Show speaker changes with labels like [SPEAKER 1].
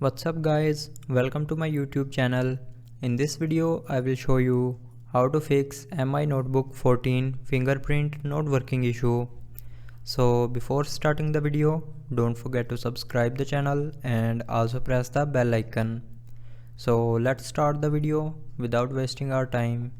[SPEAKER 1] What's up guys, welcome to my YouTube channel. In this video I will show you how to fix MI Notebook 14 fingerprint not working issue. So before starting the video, don't forget to subscribe the channel and also press the bell icon. So let's start the video without wasting our time.